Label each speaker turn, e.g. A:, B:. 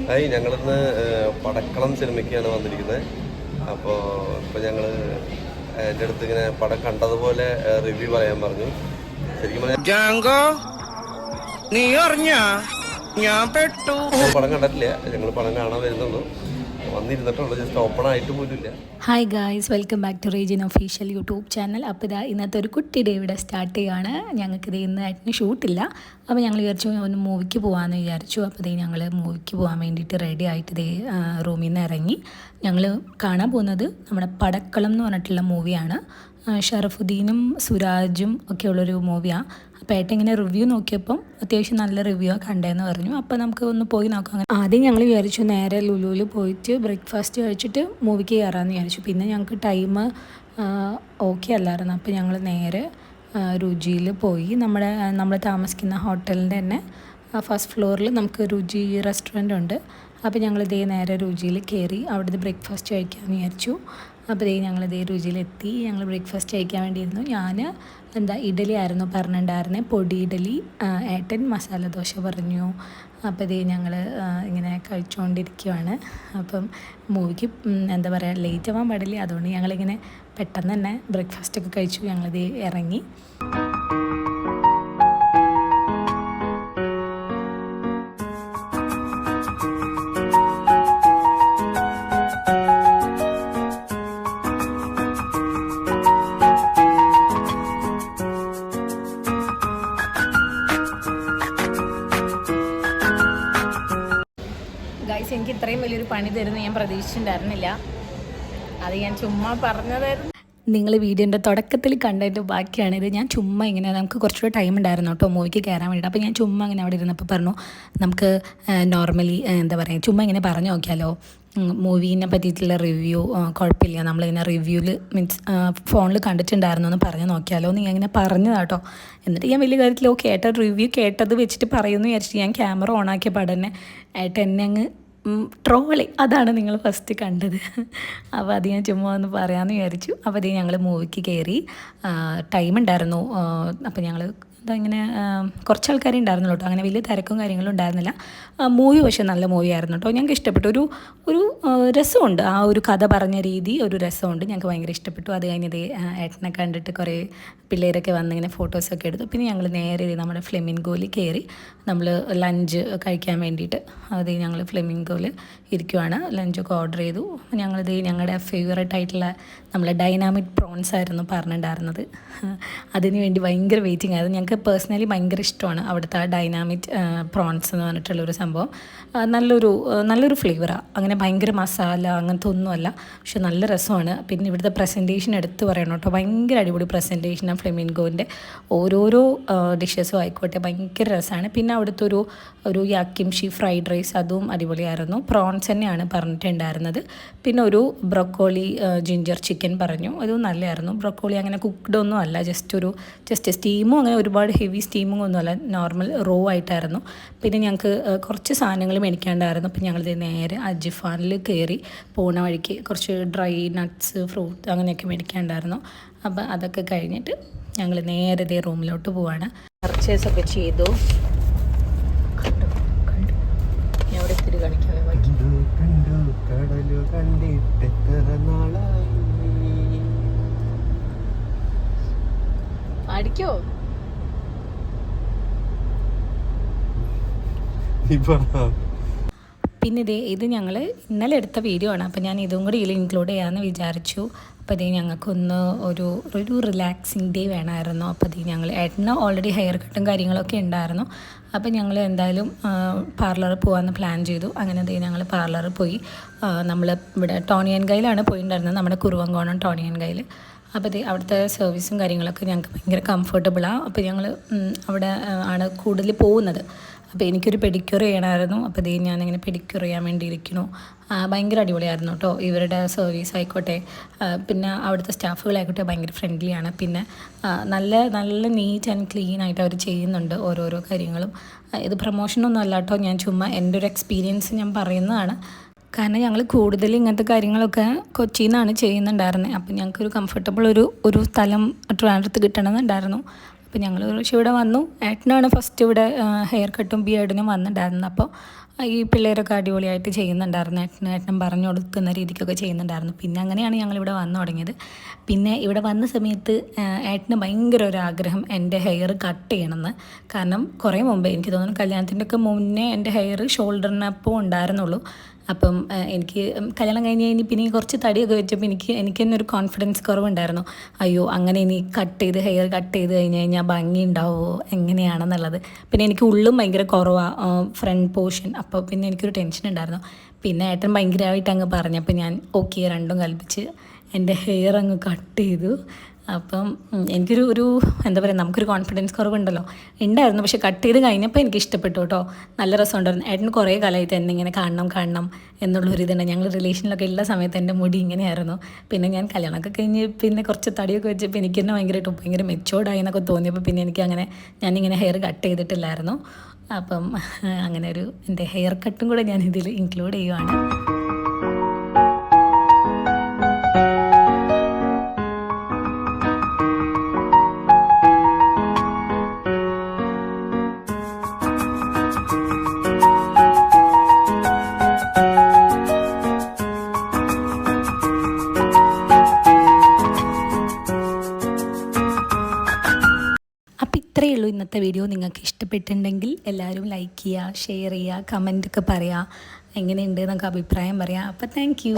A: Hi, ഞങ്ങളിന്ന് പടക്കളം സിനിമയ്ക്കാണ് വന്നിരിക്കുന്നത്. അപ്പോൾ ഇപ്പോൾ ഞങ്ങൾ എൻ്റെ അടുത്ത് ഇങ്ങനെ പടം കണ്ടതുപോലെ റിവ്യൂ പറയാൻ പറഞ്ഞു. ശരിക്കും പടം കണ്ടിട്ടില്ല, ഞങ്ങൾ പടം കാണാൻ വരുന്നുള്ളൂ. വന്നിരുന്നിട്ടുള്ളൂ, ജസ്റ്റ് ഓപ്പൺ ആയിട്ട് പോലുമില്ല.
B: Hi guys, welcome back to region official YouTube channel. അപ്പോൾ ഇതാ ഇന്നത്തെ ഒരു കുട്ടി ഡേ ഇവിടെ സ്റ്റാർട്ട് ചെയ്യുകയാണ്. ഞങ്ങൾക്കിത് ഇന്നായിട്ട് ഷൂട്ടില്ല. അപ്പോൾ ഞങ്ങൾ വിചാരിച്ചു ഒന്ന് മൂവിക്ക് പോകാമെന്ന് വിചാരിച്ചു. അപ്പോൾ ഇതേ ഞങ്ങൾ മൂവിക്ക് പോകാൻ വേണ്ടിയിട്ട് റെഡി ആയിട്ട് ഇതേ റൂമിൽ നിന്ന് ഇറങ്ങി. ഞങ്ങൾ കാണാൻ പോകുന്നത് നമ്മുടെ പടക്കളം എന്ന് പറഞ്ഞിട്ടുള്ള മൂവിയാണ്. ഷറഫുദ്ദീനും സുരാജും ഒക്കെ ഉള്ളൊരു മൂവിയാണ്. അപ്പോൾ ഏട്ടൻ ഇങ്ങനെ റിവ്യൂ നോക്കിയപ്പം അത്യാവശ്യം നല്ല റിവ്യൂ കണ്ടതെന്ന് പറഞ്ഞു. അപ്പോൾ നമുക്ക് ഒന്ന് പോയി നോക്കാം. ആദ്യം ഞങ്ങൾ വിചാരിച്ചു നേരെ ലുലുവിൽ പോയിട്ട് ബ്രേക്ക്ഫാസ്റ്റ് കഴിച്ചിട്ട് മൂവിക്ക് കയറാമെന്ന് വിചാരിച്ചു. പിന്നെ ഞങ്ങൾക്ക് ടൈം ഓക്കെ അല്ലായിരുന്നു. അപ്പോൾ ഞങ്ങൾ നേരെ രുചിയിൽ പോയി. നമ്മൾ താമസിക്കുന്ന ഹോട്ടലിൻ്റെ തന്നെ ഫസ്റ്റ് ഫ്ലോറിൽ നമുക്ക് രുചി റെസ്റ്റോറൻ്റ് ഉണ്ട്. അപ്പോൾ ഞങ്ങളിതേ നേരെ രുചിയിൽ കയറി അവിടുന്ന് ബ്രേക്ക്ഫാസ്റ്റ് കഴിക്കാമെന്ന് വിചാരിച്ചു. അപ്പോൾ ഞങ്ങളിതേ രുചിയിലെത്തി. ഞങ്ങൾ ബ്രേക്ക്ഫാസ്റ്റ് കഴിക്കാൻ വേണ്ടിയിരുന്നു. ഞാൻ ഇഡലി ആയിരുന്നു പറഞ്ഞിട്ടുണ്ടായിരുന്നത്, പൊടി ഇഡലി. ഏട്ടൻ മസാല ദോശ പറഞ്ഞു. അപ്പോൾ ഞങ്ങൾ ഇങ്ങനെ കഴിച്ചുകൊണ്ടിരിക്കുകയാണ്. അപ്പം മൂവിക്ക് ലേറ്റ് ആവാൻ പാടില്ല. അതുകൊണ്ട് ഞങ്ങളിങ്ങനെ പെട്ടെന്ന് തന്നെ ബ്രേക്ക്ഫാസ്റ്റൊക്കെ കഴിച്ചു. ഞങ്ങളിത് ഇറങ്ങി. ഗൈസ്, എനിക്ക് ഇത്രയും വലിയൊരു പണി തരുന്ന ഞാൻ പ്രതീക്ഷിച്ചിട്ടുണ്ടായിരുന്നില്ല. അത് ഞാൻ ചുമ്മാ പറഞ്ഞതായിരുന്നു. നിങ്ങൾ വീഡിയോൻ്റെ തുടക്കത്തിൽ കണ്ടതിൻ്റെ ബാക്കിയാണിത്. ഞാൻ ചുമ്മാ ഇങ്ങനെ, നമുക്ക് കുറച്ചുകൂടെ ടൈം ഉണ്ടായിരുന്നു കേട്ടോ മൂവിക്ക് കയറാൻ വേണ്ടിയിട്ട്. അപ്പോൾ ഞാൻ ചുമ്മാ ഇങ്ങനെ അവിടെ ഇരുന്നപ്പോൾ പറഞ്ഞു നമുക്ക് നോർമലി ചുമ്മാ ഇങ്ങനെ പറഞ്ഞു നോക്കിയാലോ മൂവീനെ പറ്റിയിട്ടുള്ള റിവ്യൂ. കുഴപ്പമില്ല, നമ്മളിങ്ങനെ റിവ്യൂവിൽ മീൻസ് ഫോണിൽ കണ്ടിട്ടുണ്ടായിരുന്നു എന്ന് പറഞ്ഞു നോക്കിയാലോ എന്ന് ഞാൻ ഇങ്ങനെ പറഞ്ഞതാട്ടോ. എന്നിട്ട് ഞാൻ വലിയ കാര്യത്തിൽ റിവ്യൂ കേട്ടത് വെച്ചിട്ട് പറയുമെന്ന് വിചാരിച്ചിട്ട് ഞാൻ ക്യാമറ ഓണാക്കിയ പാടന്നെ എന്നെ അങ്ങ് ട്രോളി. അതാണ് നിങ്ങൾ ഫസ്റ്റ് കണ്ടത്. അപ്പോൾ അത് ഞാൻ ചുമ്മാ ഒന്ന് പറയാമെന്ന് വിചാരിച്ചു. അപ്പോൾ അത് ഞങ്ങൾ മൂവിക്ക് കയറി. ടൈം ഉണ്ടായിരുന്നു. അപ്പോൾ ഞങ്ങൾ ഇങ്ങനെ കുറച്ച് ആൾക്കാരെ ഉണ്ടായിരുന്നുള്ളൂ കേട്ടോ. അങ്ങനെ വലിയ തിരക്കും കാര്യങ്ങളും ഉണ്ടായിരുന്നില്ല. മൂവി പക്ഷേ നല്ല മൂവി ആയിരുന്നു കേട്ടോ. ഞങ്ങൾക്ക് ഇഷ്ടപ്പെട്ടു. ഒരു രസമുണ്ട്, ആ ഒരു കഥ പറഞ്ഞ രീതി ഒരു രസമുണ്ട്. ഞങ്ങൾക്ക് ഭയങ്കര ഇഷ്ടപ്പെട്ടു. അത് കഴിഞ്ഞത് ഏട്ടനെ കണ്ടിട്ട് കുറേ പിള്ളേരൊക്കെ വന്നിങ്ങനെ ഫോട്ടോസൊക്കെ എടുത്തു. പിന്നെ ഞങ്ങൾ നേരെ നമ്മുടെ ഫ്ലെമിൻഗോയിൽ കയറി നമ്മൾ ലഞ്ച് കഴിക്കാൻ വേണ്ടിയിട്ട് ഞങ്ങൾ ഫ്ലെമിൻഗോയിൽ ഇരിക്കുവാണ്. ലഞ്ചൊക്കെ ഓർഡർ ചെയ്തു. ഞങ്ങളുടെ ഫേവറേറ്റ് ആയിട്ടുള്ള നമ്മളെ ഡൈനാമിക് പ്രോൺസ് ആയിരുന്നു പറഞ്ഞിട്ടുണ്ടായിരുന്നത്. അതിന് വേണ്ടി ഭയങ്കര വെയിറ്റിംഗ് ആയിരുന്നു. ഞങ്ങൾക്ക് പേഴ്സണലി ഭയങ്കര ഇഷ്ടമാണ് അവിടുത്തെ ആ ഡൈനാമിക് പ്രോൺസ് എന്ന് പറഞ്ഞിട്ടുള്ളൊരു സംഭവം. നല്ലൊരു ഫ്ലേവറാണ്. അങ്ങനെ ഭയങ്കര മസാല അങ്ങനത്തെ ഒന്നുമല്ല, പക്ഷെ നല്ല രസമാണ്. പിന്നെ ഇവിടുത്തെ പ്രസൻറ്റേഷൻ എടുത്ത് പറയണം കേട്ടോ. ഭയങ്കര അടിപൊളി പ്രസൻറ്റേഷനാണ് ഫ്ലെമിൻഗോൻ്റെ. ഓരോരോ ഡിഷസും ആയിക്കോട്ടെ ഭയങ്കര രസമാണ്. പിന്നെ അവിടുത്തെ ഒരു യാക്കിംഷി ഫ്രൈഡ് റൈസ്, അതും അടിപൊളിയായിരുന്നു. പ്രോൺസ് തന്നെയാണ് പറഞ്ഞിട്ടുണ്ടായിരുന്നത്. പിന്നെ ഒരു ബ്രൊക്കോളി ജിഞ്ചർ ചിക്കൻ പറഞ്ഞു, അതും നല്ലതായിരുന്നു. ബ്രൊക്കോളി അങ്ങനെ കുക്ക്ഡ് ഒന്നും അല്ല, ജസ്റ്റ് സ്റ്റീമും അങ്ങനെ ഒരുപാട് ഹെവി സ്റ്റീമിംഗ് ഒന്നും അല്ല, നോർമൽ റോ ആയിട്ടായിരുന്നു. പിന്നെ ഞങ്ങൾക്ക് കുറച്ച് സാധനങ്ങൾ മേടിക്കാണ്ടായിരുന്നു. അപ്പോൾ ഞങ്ങൾ നേരെ അജിഫാനിൽ കയറി പോണ വഴിക്ക് കുറച്ച് ഡ്രൈ നട്ട്സ്, ഫ്രൂട്ട് അങ്ങനെയൊക്കെ മേടിക്കാണ്ടായിരുന്നു. അപ്പോൾ അതൊക്കെ കഴിഞ്ഞിട്ട് ഞങ്ങൾ നേരെ റൂമിലോട്ട് പോവാണ്. പർച്ചേസൊക്കെ ചെയ്തു. ഞാൻ അവിടെ ഇത്തിരി കാണിക്കാൻ അടിക്കോ. പിന്നെ ഇത് ഞങ്ങൾ ഇന്നലെ എടുത്ത വീഡിയോ ആണ്. അപ്പോൾ ഞാൻ ഇതും കൂടി ഇതിൽ ഇൻക്ലൂഡ് ചെയ്യാമെന്ന് വിചാരിച്ചു. അപ്പോൾ ഞങ്ങൾക്കൊന്ന് ഒരു റിലാക്സിങ് ഡേ വേണമായിരുന്നു. അപ്പോൾ ഞങ്ങൾ ഏട്ടന് ഓൾറെഡി ഹെയർ കട്ടും കാര്യങ്ങളൊക്കെ ഉണ്ടായിരുന്നു. അപ്പോൾ ഞങ്ങൾ എന്തായാലും പാർലറിൽ പോകാമെന്ന് പ്ലാൻ ചെയ്തു. അങ്ങനെ ഞങ്ങൾ പാർലറിൽ പോയി. നമ്മൾ ഇവിടെ ടോണിയൻകൈയിലാണ് പോയിട്ടുണ്ടായിരുന്നത്, നമ്മുടെ കുറുവങ്കോണം ടോണിയൻകൈയിൽ. അപ്പോൾ അവിടുത്തെ സർവീസും കാര്യങ്ങളൊക്കെ ഞങ്ങൾക്ക് ഭയങ്കര കംഫർട്ടബിളാണ്. അപ്പോൾ ഞങ്ങൾ അവിടെ ആണ് കൂടുതൽ പോകുന്നത്. അപ്പോൾ എനിക്കൊരു പെഡിക്യൂർ ചെയ്യണമായിരുന്നു. അപ്പോൾ ഞാനിങ്ങനെ പെഡിക്യൂർ ചെയ്യാൻ വേണ്ടി ഇരിക്കുന്നു. ഭയങ്കര അടിപൊളിയായിരുന്നു കേട്ടോ. ഇവരുടെ സർവീസ് ആയിക്കോട്ടെ, പിന്നെ അവിടുത്തെ സ്റ്റാഫുകളായിക്കോട്ടെ ഭയങ്കര ഫ്രണ്ട്ലിയാണ്. പിന്നെ നല്ല നീറ്റ് ആൻഡ് ക്ലീൻ ആയിട്ട് അവർ ചെയ്യുന്നുണ്ട് ഓരോരോ കാര്യങ്ങളും. ഇത് പ്രൊമോഷനൊന്നും അല്ല കേട്ടോ, ഞാൻ ചുമ്മാ എൻ്റെ ഒരു എക്സ്പീരിയൻസ് ഞാൻ പറയുന്നതാണ്. കാരണം ഞങ്ങൾ കൂടുതൽ ഇങ്ങനത്തെ കാര്യങ്ങളൊക്കെ കൊച്ചിയിൽ നിന്നാണ് ചെയ്യുന്നുണ്ടായിരുന്നത്. അപ്പം ഞങ്ങൾക്കൊരു കംഫർട്ടബിൾ ഒരു സ്ഥലം ട്രിവാൻഡ്രത്ത് കിട്ടണമെന്നുണ്ടായിരുന്നു. അപ്പോൾ ഞങ്ങൾ പക്ഷേ ഇവിടെ വന്നു. ഏട്ടനാണ് ഫസ്റ്റ് ഇവിടെ ഹെയർ കട്ടും ബിയേർഡിനും വന്നിട്ടുണ്ടായിരുന്നത്. അപ്പോൾ ഈ പിള്ളേരൊക്കെ അടിപൊളിയായിട്ട് ചെയ്യുന്നുണ്ടായിരുന്നു. ഏട്ടനും പറഞ്ഞു കൊടുക്കുന്ന രീതിക്കൊക്കെ ചെയ്യുന്നുണ്ടായിരുന്നു. പിന്നെ അങ്ങനെയാണ് ഞങ്ങളിവിടെ വന്നു തുടങ്ങിയത്. പിന്നെ ഇവിടെ വന്ന സമയത്ത് ഏട്ടന് ഭയങ്കര ഒരു ആഗ്രഹം എൻ്റെ ഹെയർ കട്ട് ചെയ്യണമെന്ന്. കാരണം കുറേ മുമ്പേ എനിക്ക് തോന്നുന്നു കല്യാണത്തിൻ്റെ ഒക്കെ മുന്നേ എൻ്റെ ഹെയർ ഷോൾഡറിനപ്പോൾ ഉണ്ടായിരുന്നുള്ളൂ. അപ്പം എനിക്ക് കല്യാണം കഴിഞ്ഞ് പിന്നെ കുറച്ച് തടിയൊക്കെ വെച്ചപ്പോൾ എനിക്ക് തന്നെ ഒരു കോൺഫിഡൻസ് കുറവുണ്ടായിരുന്നു. അയ്യോ അങ്ങനെ ഇനി ഹെയർ കട്ട് ചെയ്ത് കഴിഞ്ഞാൽ ഭംഗി ഉണ്ടാവുമോ എങ്ങനെയാണെന്നുള്ളത്. പിന്നെ എനിക്ക് ഉള്ളും ഭയങ്കര കുറവാണ്, ഫ്രണ്ട് പോർഷൻ. അപ്പോൾ പിന്നെ എനിക്കൊരു ടെൻഷൻ ഉണ്ടായിരുന്നു. പിന്നെ ഏട്ടൻ ഭയങ്കരമായിട്ട് അങ്ങ് പറഞ്ഞപ്പോൾ ഞാൻ ഓക്കെ രണ്ടും കൽപ്പിച്ച് എൻ്റെ ഹെയർ അങ്ങ് കട്ട് ചെയ്തു. അപ്പം എനിക്കൊരു എന്താ പറയുക, നമുക്കൊരു കോൺഫിഡൻസ് കുറവുണ്ടല്ലോ, ഉണ്ടായിരുന്നു. പക്ഷെ കട്ട് ചെയ്ത് കഴിഞ്ഞപ്പോൾ എനിക്ക് ഇഷ്ടപ്പെട്ടു കേട്ടോ, നല്ല രസമുണ്ടായിരുന്നു. ഏട്ടന് കുറേ കാലമായിട്ട് എന്നെ ഇങ്ങനെ കാണണം എന്നുള്ളൊരിതുണ്ട്. ഞങ്ങൾ റിലേഷനിലൊക്കെ എല്ലാ സമയത്ത് എൻ്റെ മുടി ഇങ്ങനെയായിരുന്നു. പിന്നെ ഞാൻ കല്യാണമൊക്കെ കഴിഞ്ഞ് പിന്നെ കുറച്ച് തടിയൊക്കെ വെച്ചപ്പോൾ എനിക്ക് തന്നെ ഭയങ്കര മെച്ചോർഡായി എന്നൊക്കെ തോന്നിയപ്പോൾ പിന്നെ ഞാനിങ്ങനെ ഹെയർ കട്ട് ചെയ്തിട്ടില്ലായിരുന്നു. അപ്പം അങ്ങനെ എൻ്റെ ഹെയർ കട്ടും കൂടെ ഞാൻ ഇതിൽ ഇൻക്ലൂഡ് ചെയ്യുവാണ്. അപ്പോൾ ഇത്രയേ ഉള്ളൂ ഇന്നത്തെ വീഡിയോ. നിങ്ങൾക്ക് ഇഷ്ടപ്പെട്ടിട്ടുണ്ടെങ്കിൽ എല്ലാവരും ലൈക്ക് ചെയ്യുക, ഷെയർ ചെയ്യുക, കമൻറ്റൊക്കെ പറയുക, എങ്ങനെയുണ്ട് എന്നൊക്കെ അഭിപ്രായം പറയാം. അപ്പോൾ താങ്ക് യു.